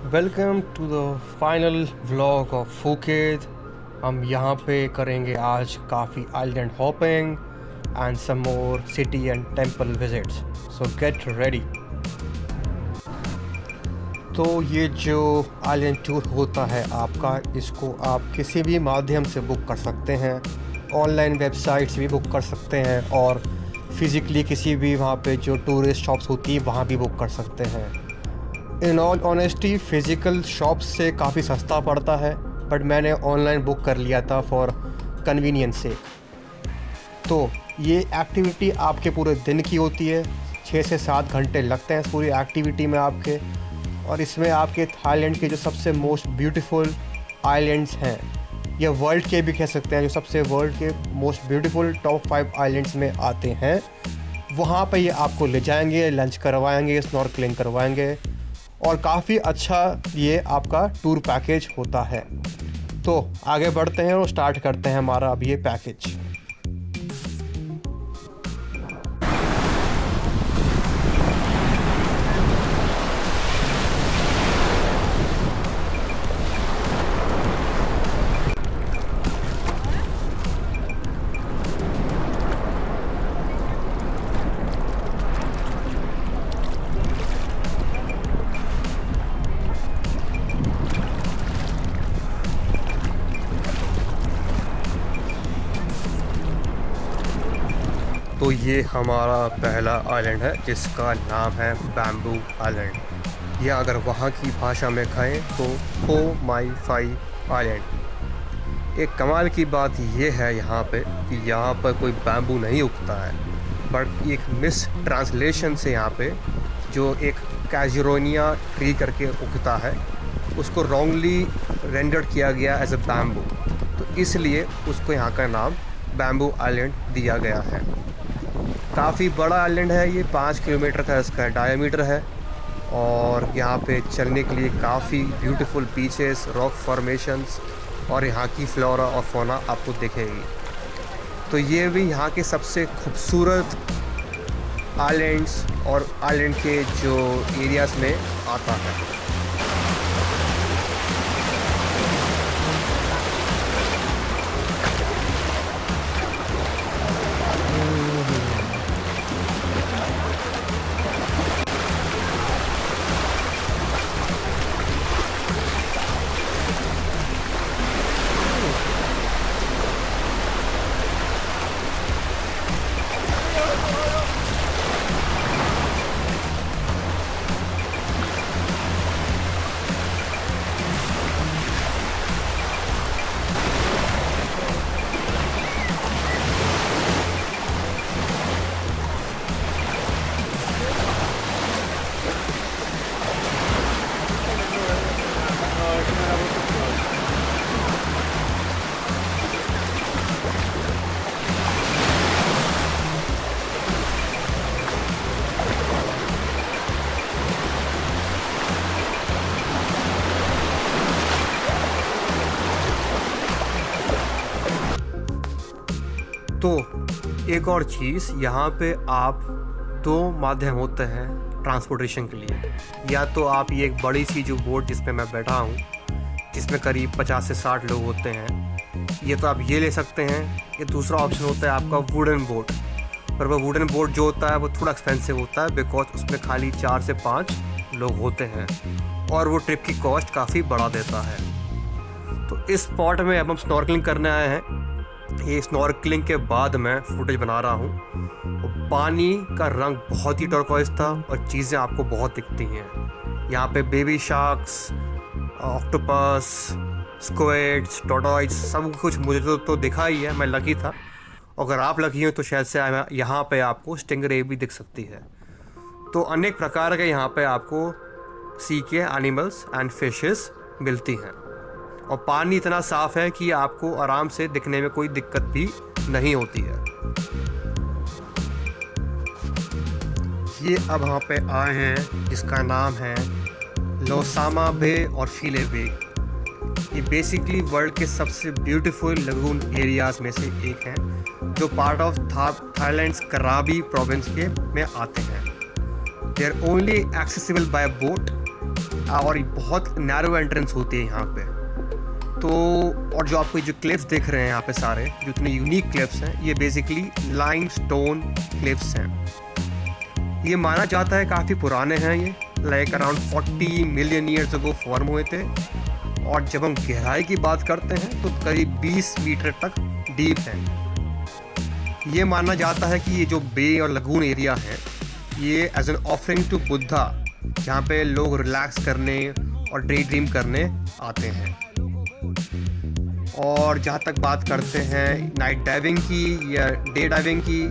Welcome to the final vlog of Phuket. हम यहाँ पे करेंगे आज काफ़ी island hopping and some more city and temple visits, so get ready. तो ये जो आइलैंड टूर होता है आपका, इसको आप किसी भी माध्यम से बुक कर सकते हैं। ऑनलाइन वेबसाइट से भी बुक कर सकते हैं और फिज़िकली किसी भी वहाँ पे जो टूरिस्ट शॉप्स होती है वहाँ भी बुक कर सकते हैं। In all honesty physical shops से काफ़ी सस्ता पड़ता है, बट मैंने ऑनलाइन बुक कर लिया था फॉर कन्वीनियंस से। तो ये एक्टिविटी आपके पूरे दिन की होती है, 6 से 7 घंटे लगते हैं इस पूरी एक्टिविटी में आपके। और इसमें आपके थाईलैंड के जो सबसे मोस्ट ब्यूटीफुल आइलैंड्स हैं, या वर्ल्ड के भी कह सकते हैं, जो सबसे वर्ल्ड के मोस्ट ब्यूटीफुल टॉप 5 आइलैंड्स में आते हैं, वहाँ पे ये आपको ले जाएंगे, लंच करवाएंगे, स्नॉर्कलिंग करवाएंगे और काफ़ी अच्छा ये आपका टूर पैकेज होता है। तो आगे बढ़ते हैं और स्टार्ट करते हैं हमारा अब ये पैकेज। तो ये हमारा पहला आइलैंड है जिसका नाम है बैम्बू आइलैंड, या अगर वहाँ की भाषा में कहें तो फो माई फाई आइलैंड। एक कमाल की बात ये है यहाँ पे कि यहाँ पर कोई बैम्बू नहीं उगता है, बट एक मिस ट्रांसलेशन से यहाँ पे जो एक कैजुरोनिया ट्री करके उगता है उसको रॉन्गली रेंडर्ड किया गया एज अ बैम्बू, तो इसलिए उसको यहाँ का नाम बैम्बू आइलैंड दिया गया है। काफ़ी बड़ा आइलैंड है ये, 5 किलोमीटर का इसका डायमीटर है और यहाँ पे चलने के लिए काफ़ी ब्यूटीफुल बीचेस, रॉक फॉर्मेशंस और यहाँ की फ्लोरा और फौना आपको दिखेगी। तो ये भी यहाँ के सबसे खूबसूरत आइलैंड्स और आइलैंड के जो एरियाज़ में आता है। तो एक और चीज़, यहाँ पे आप 2 माध्यम होते हैं ट्रांसपोर्टेशन के लिए। या तो आप ये एक बड़ी सी जो बोट जिसमें मैं बैठा हूँ, जिसमें करीब 50 से 60 लोग होते हैं, ये तो आप ये ले सकते हैं। ये दूसरा ऑप्शन होता है आपका वुडन बोट, पर वह वुडन बोट जो होता है वो थोड़ा एक्सपेंसिव होता है, बिकॉज उसमें खाली 4 से 5 लोग होते हैं और वो ट्रिप की कॉस्ट काफ़ी बढ़ा देता है। तो इस स्पॉट में अब हम स्नॉर्कलिंग करने आए हैं। ये स्नॉर्कलिंग के बाद मैं फुटेज बना रहा हूँ। पानी का रंग बहुत ही टर्कोइज था और चीज़ें आपको बहुत दिखती हैं यहाँ पे। Baby sharks, octopus, squids, tortoise, सब कुछ मुझे तो दिखा ही है। मैं लकी था, अगर आप लकी हो तो शायद से यहाँ पे आपको स्टिंगरे भी दिख सकती है। तो अनेक प्रकार के यहाँ पे आपको सी के एनिमल्स एंड फिशेस मिलती हैं और पानी इतना साफ़ है कि आपको आराम से दिखने में कोई दिक्कत भी नहीं होती है। ये अब यहाँ पे आए हैं जिसका नाम है लोसामा बे और फिले बे। ये बेसिकली वर्ल्ड के सबसे ब्यूटीफुल लगून एरियाज़ में से एक हैं, जो पार्ट ऑफ थाईलैंड्स कराबी प्रोविंस के में आते हैं। They are only accessible by boat और बहुत नैरो एंट्रेंस होती है यहाँ पे। तो और जो आपको जो क्लिफ्स देख रहे हैं यहाँ पे सारे जो इतने यूनिक क्लिफ्स हैं, ये बेसिकली लाइमस्टोन क्लिफ्स हैं। ये माना जाता है काफ़ी पुराने हैं, ये like around 40 million years ago form हुए थे। और जब हम गहराई की बात करते हैं तो करीब 20 मीटर तक डीप है। ये माना जाता है कि ये जो बे और लगून एरिया है ये as an offering to Buddha, जहाँ पे लोग रिलैक्स करने और डे ड्रीम करने आते हैं। और जहाँ तक बात करते हैं नाइट डाइविंग की या डे डाइविंग की,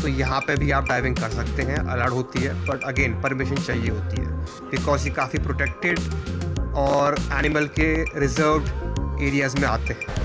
तो यहाँ पे भी आप डाइविंग कर सकते हैं, अलाउड होती है, बट अगेन परमिशन चाहिए होती है बिकॉज ये काफ़ी प्रोटेक्टेड और एनिमल के रिजर्व्ड एरियाज़ में आते हैं।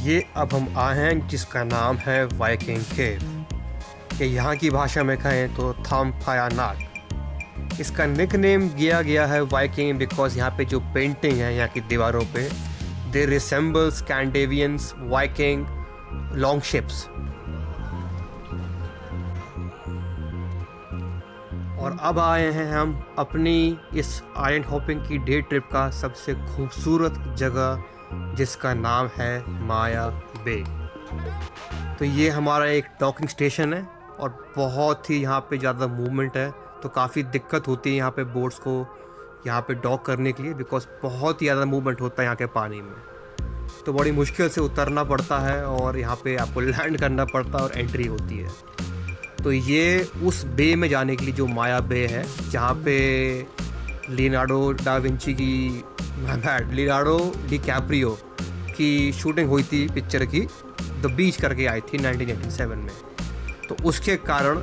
ये अब हम आए हैं जिसका नाम है वाइकिंग केव, ये यहाँ की भाषा में कहें तो थाम्फायानाक। इसका निकनेम दिया गया है वाइकिंग बिकॉज यहाँ पे जो पेंटिंग है यहाँ की दीवारों पे दे रिसेंबल स्कैंडिनेवियंस वाइकिंग लॉन्ग शिप्स। और अब आए हैं हम अपनी इस आइलैंड हॉपिंग की डे ट्रिप का सबसे खूबसूरत जगह जिसका नाम है माया बे। तो ये हमारा एक डॉकिंग स्टेशन है और बहुत ही यहाँ पे ज़्यादा मूवमेंट है, तो काफ़ी दिक्कत होती है यहाँ पे बोट्स को यहाँ पे डॉक करने के लिए बिकॉज बहुत ही ज़्यादा मूवमेंट होता है यहाँ के पानी में। तो बड़ी मुश्किल से उतरना पड़ता है और यहाँ पे आपको लैंड करना पड़ता है और एंट्री होती है। तो ये उस बे में जाने के लिए जो माया बे है जहाँ पे लियोनार्डो डा विंची की लियोनार्डो डिकैप्रियो की शूटिंग हुई थी पिक्चर की द बीच करके आई थी 1987 में। तो उसके कारण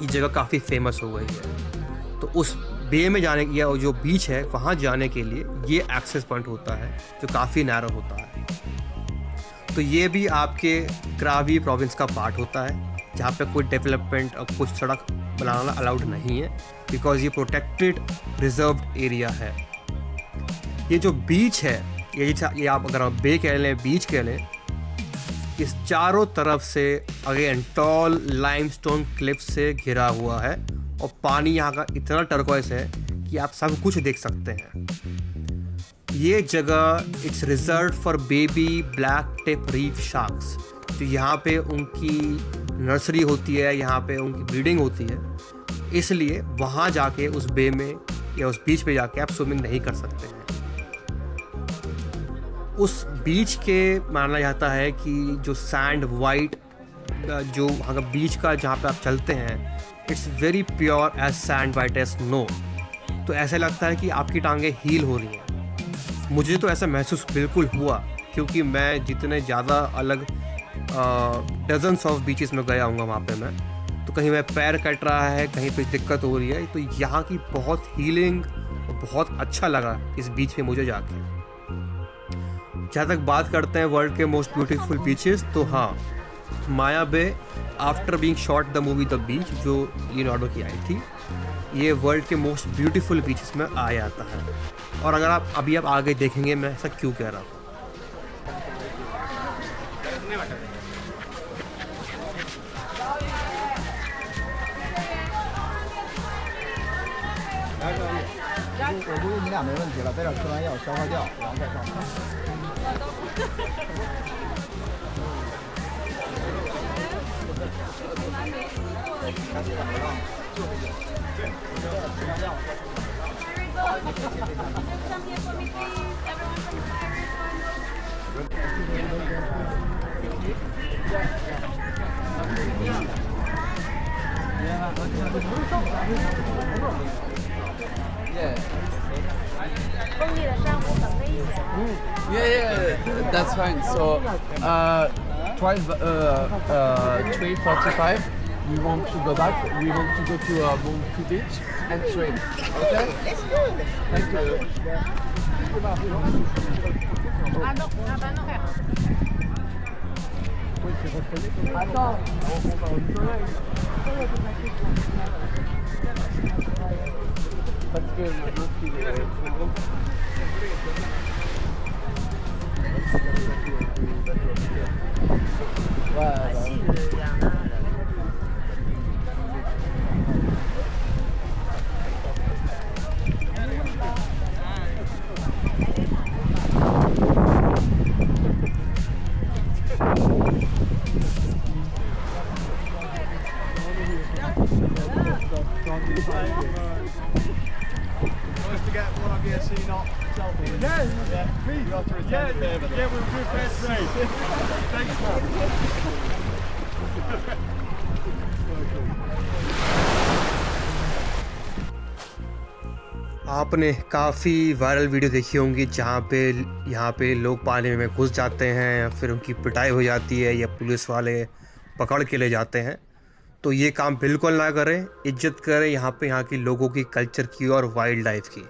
ये जगह काफ़ी फेमस हो गई है। तो उस बे में जाने या जो बीच है वहाँ जाने के लिए ये एक्सेस पॉइंट होता है जो काफ़ी नैरो होता है। तो ये भी आपके क्रावी प्रोविंस का पार्ट होता है जहाँ पे कोई डेवलपमेंट और कुछ सड़क बनाना अलाउड नहीं है बिकॉज ये प्रोटेक्टेड रिजर्व्ड एरिया है। ये जो बीच है ये आप अगर आप बे कह लें बीच कह लें, इस चारों तरफ से अगेन टॉल लाइमस्टोन क्लिफ से घिरा हुआ है और पानी यहाँ का इतना टर्कोइस है कि आप सब कुछ देख सकते हैं। ये जगह it's reserve for baby black tip reef sharks. तो यहाँ पे उनकी नर्सरी होती है, यहाँ पे उनकी ब्रीडिंग होती है, इसलिए वहाँ जाके उस बे में या उस बीच पे जाके आप स्विमिंग नहीं कर सकते हैं। उस बीच के माना जाता है कि जो सैंड वाइट जो वहाँ का बीच का जहाँ पे आप चलते हैं, it's very pure as sand white as snow. तो ऐसा लगता है कि आपकी टांगें हील हो रही हैं। मुझे तो ऐसा महसूस बिल्कुल हुआ, क्योंकि मैं जितने ज़्यादा अलग डजन्स ऑफ बीचेस में गया हूँ वहाँ पे मैं, तो कहीं मैं पैर कट रहा है, कहीं पे दिक्कत हो रही है, तो यहाँ की बहुत हीलिंग और बहुत अच्छा लगा इस बीच पे मुझे जाके। जहाँ तक बात करते हैं वर्ल्ड के मोस्ट ब्यूटीफुल बीचेस, तो हाँ, Maya bay after being shot the movie the beach जो लियोनार्डो की आई थी, ये वर्ल्ड के मोस्ट ब्यूटीफुल बीचेस में आ जाता है। और अगर आप अभी आप आगे देखेंगे मैं ऐसा क्यों कह रहा हूँ।我估计你俩没问题了，在这吃完药消化掉，然后再上场。Yeah, that's fine. So, 3:45. We want to go back. We want to go to Monkey Beach and swim. Okay? Let's go. Thank you. Parce que maintenant qu'il est trop gros. आपने काफ़ी वायरल वीडियो देखी होंगी जहाँ पे यहाँ पे लोग पानी में घुस जाते हैं, फिर उनकी पिटाई हो जाती है या पुलिस वाले पकड़ के ले जाते हैं। तो ये काम बिल्कुल ना करें, इज्जत करें यहाँ पे यहाँ की लोगों की, कल्चर की और वाइल्ड लाइफ की।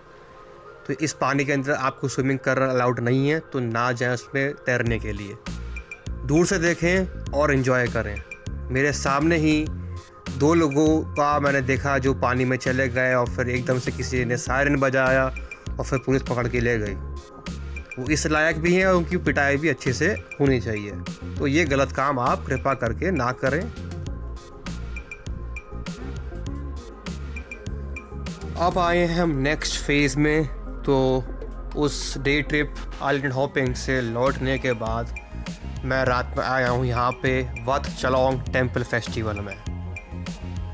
तो इस पानी के अंदर आपको स्विमिंग करना अलाउड नहीं है, तो ना जाएं उसमें तैरने के लिए। दूर से देखें और इन्जॉय करें। मेरे सामने ही 2 लोगों का मैंने देखा जो पानी में चले गए और फिर एकदम से किसी ने सायरन बजाया और फिर पुलिस पकड़ के ले गई। वो इस लायक भी हैं और उनकी पिटाई भी अच्छे से होनी चाहिए। तो ये गलत काम आप कृपा करके ना करें। अब आए हैं हम नेक्स्ट फेज़ में। तो उस डे ट्रिप आइलैंड हॉपिंग से लौटने के बाद मैं रात में आया हूँ यहाँ पे वत चलोंग टेम्पल फेस्टिवल में।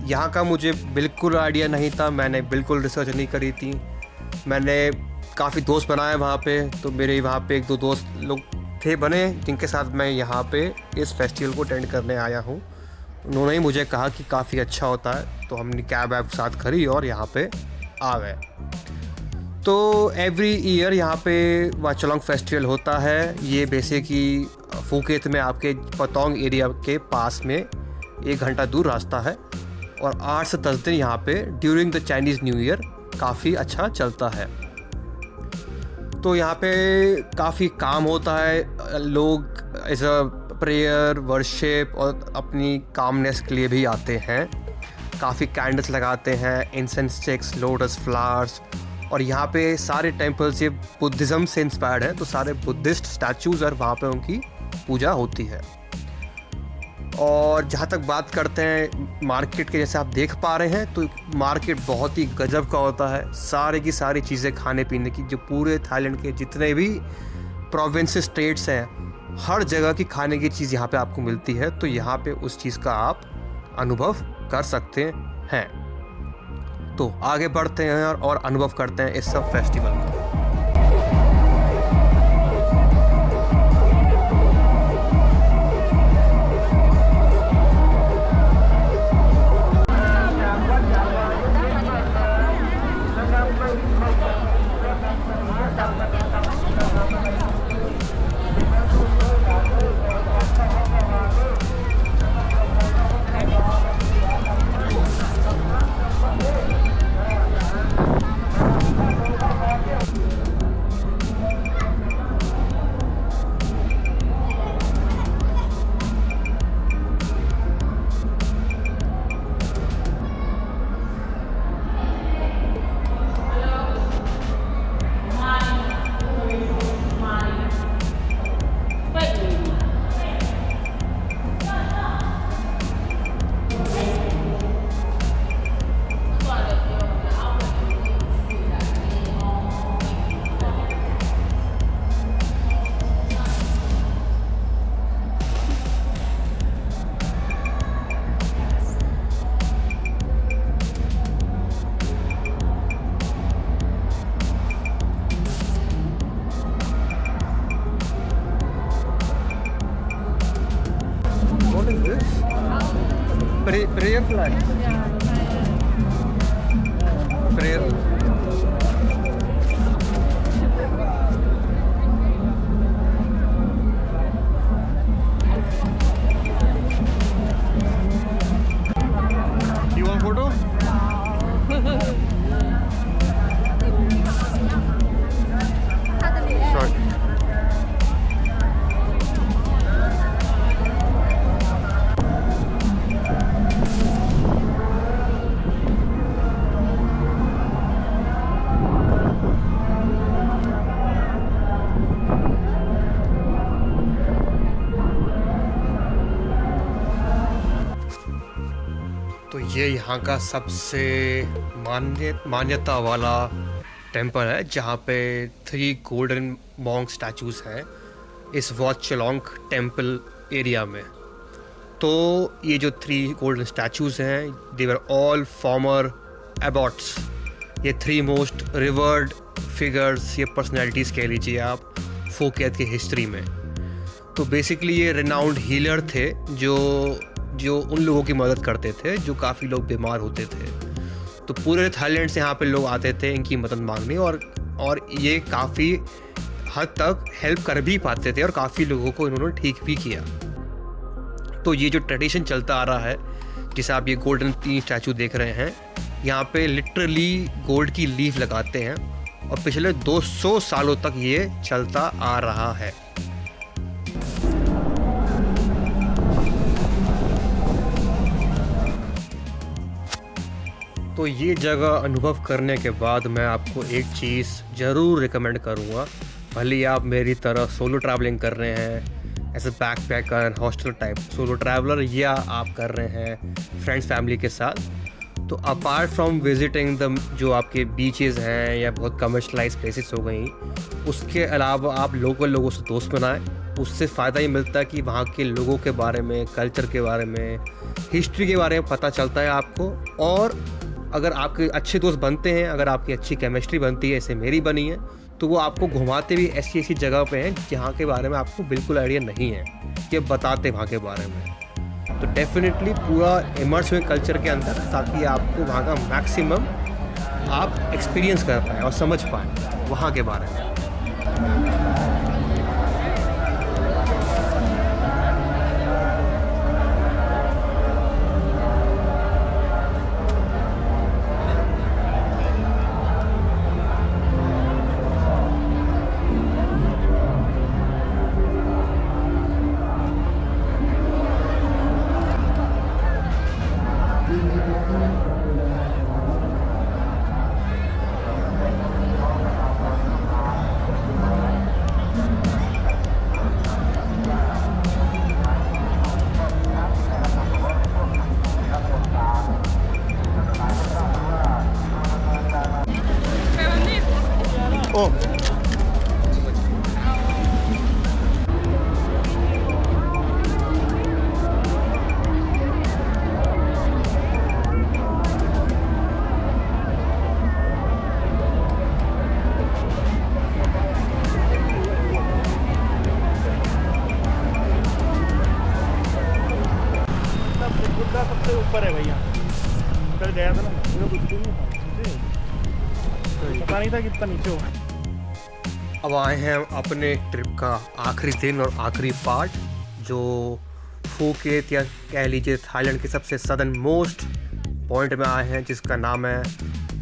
यहाँ का मुझे बिल्कुल आइडिया नहीं था, मैंने बिल्कुल रिसर्च नहीं करी थी। मैंने काफ़ी दोस्त बनाए वहाँ पे, तो मेरे वहाँ पे 1-2 दोस्त लोग थे बने जिनके साथ मैं यहाँ पे इस फेस्टिवल को अटेंड करने आया हूँ। उन्होंने ही मुझे कहा कि काफ़ी अच्छा होता है, तो हमने कैब ऐप साथ करी और यहाँ पे आ गए। तो एवरी ईयर यहाँ पे वाचलोंग फेस्टिवल होता है। ये बेसिकली फूकेत में आपके पतोंग एरिया के पास में 1 घंटा दूर रास्ता है और 8 से 10 दिन यहाँ पे during the Chinese new year काफ़ी अच्छा चलता है। तो यहाँ पे काफ़ी काम होता है, लोग एज अ प्रेयर, वर्शिप और अपनी कामनेस के लिए भी आते हैं। काफ़ी कैंडल्स लगाते हैं, इंसेंस स्टिक्स, लोटस फ्लावर्स। और यहाँ पे सारे टेम्पल्स ये बुद्धिज़्म से इंस्पायर्ड है, तो सारे बुद्धिस्ट स्टैचूज़ और वहाँ पे उनकी पूजा होती है। और जहाँ तक बात करते हैं मार्केट के, जैसे आप देख पा रहे हैं, तो मार्केट बहुत ही गजब का होता है। सारे की सारी चीज़ें खाने पीने की, जो पूरे थाईलैंड के जितने भी प्रोविंस स्टेट्स हैं, हर जगह की खाने की चीज़ यहाँ पे आपको मिलती है। तो यहाँ पे उस चीज़ का आप अनुभव कर सकते हैं। तो आगे बढ़ते हैं और अनुभव करते हैं इस सब फेस्टिवल को। prayer flag. Prayer. You want photo? Sorry. तो ये यहाँ का सबसे मान्यता वाला टेंपल है जहाँ पे 3 गोल्डन मॉन्क स्टैचूज हैं इस वॉट चलोंग टेंपल एरिया में। तो ये जो 3 गोल्डन स्टैचूज हैं दे वर ऑल फॉर्मर एबॉट्स। ये 3 मोस्ट रिवर्ड फिगर्स, ये पर्सनैलिटीज़ कह लीजिए आप फोकेत की हिस्ट्री में। तो बेसिकली ये रिनाउंड हीलर थे जो उन लोगों की मदद करते थे जो काफ़ी लोग बीमार होते थे। तो पूरे थाईलैंड से यहाँ पे लोग आते थे इनकी मदद मांगने और ये काफ़ी हद तक हेल्प कर भी पाते थे और काफ़ी लोगों को इन्होंने ठीक भी किया। तो ये जो ट्रेडिशन चलता आ रहा है, जिसे आप ये गोल्डन 3 स्टैचू देख रहे हैं, यहाँ पे लिटरली गोल्ड की लीफ लगाते हैं और पिछले 200 सालों तक ये चलता आ रहा है। तो ये जगह अनुभव करने के बाद मैं आपको एक चीज़ ज़रूर रिकमेंड करूँगा। भले ही आप मेरी तरह सोलो ट्रैवलिंग कर रहे हैं as a backpacker, hostel type solo traveller, या आप कर रहे हैं फ्रेंड्स फैमिली के साथ, तो अपार्ट फ्रॉम विजिटिंग द जो आपके बीचेस हैं या बहुत कमर्शलाइज प्लेसेस हो गई, उसके अलावा आप लोकल लोगों से दोस्त बनाएं। उससे फ़ायदा ये मिलता है कि वहाँ के लोगों के बारे में, कल्चर के बारे में, हिस्ट्री के बारे में पता चलता है आपको। और अगर आपके अच्छे दोस्त बनते हैं, अगर आपकी अच्छी केमिस्ट्री बनती है, जैसे मेरी बनी है, तो वो आपको घुमाते भी ऐसी जगह पे हैं जहाँ के बारे में आपको बिल्कुल आइडिया नहीं है, कि बताते वहाँ के बारे में। तो डेफिनेटली पूरा इमर्स हुए कल्चर के अंदर, ताकि आपको वहाँ का मैक्सिमम आप एक्सपीरियंस कर पाएँ और समझ पाएँ वहाँ के बारे में। Oh. बुद्धा सबसे ऊपर है भैया। कल गया था ना, पूरा कुछ भी नहीं था, पता नहीं था कितना नीचे हो। अब आए हैं अपने ट्रिप का आखिरी दिन और आखिरी पार्ट, जो फूकेत या कह लीजिए थाईलैंड के सबसे सदर्न मोस्ट पॉइंट में आए हैं, जिसका नाम है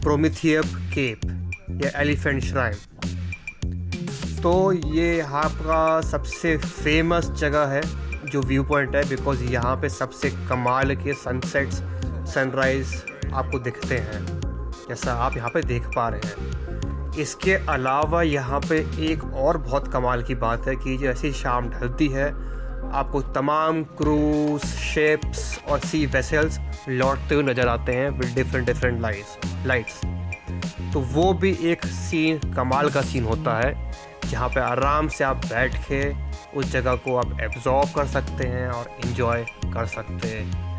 प्रोमेथियस केव या एलिफेंट श्राइन। तो ये यहाँ का सबसे फेमस जगह है जो व्यू पॉइंट है, बिकॉज यहाँ पे सबसे कमाल के सनसेट्स, सनराइज़ आपको दिखते हैं, जैसा आप यहाँ पे देख पा रहे हैं। इसके अलावा यहाँ पे एक और बहुत कमाल की बात है कि जैसे शाम ढलती है, आपको तमाम क्रूज शिप्स और सी वेसल्स लौटते हुए नज़र आते हैं विद डिफरेंट लाइट्स। तो वो भी एक सीन, कमाल का सीन होता है, जहाँ पे आराम से आप बैठ के उस जगह को आप एब्जॉर्ब कर सकते हैं और इन्जॉय कर सकते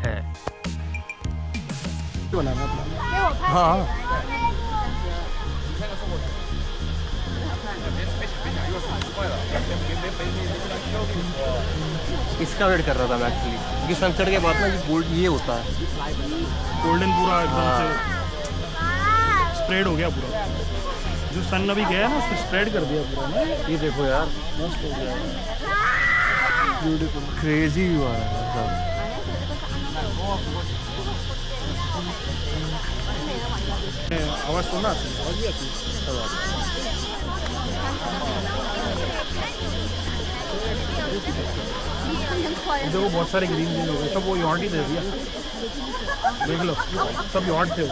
हैं। हाँ इसका वेट कर रहा था मैं एक्चुअली, क्योंकि सनसेट के बाद ना ये गोल्ड ये होता है। गोल्डन पूरा एकदम से स्प्रेड हो गया पूरा। जो सन अभी गया ना उसको स्प्रेड कर दिया पूरा ना। ये देखो यार, मस्त हो गया। ब्यूटीफुल, क्रेजी हुआ है मतलब। आवाज़ सुनना आती है, आवाज़ भी आती है। देखो बहुत सारे ग्रीन ग्रीन हो गए, सब वो यॉट ही दे दिया। देख लो सब यॉट थे।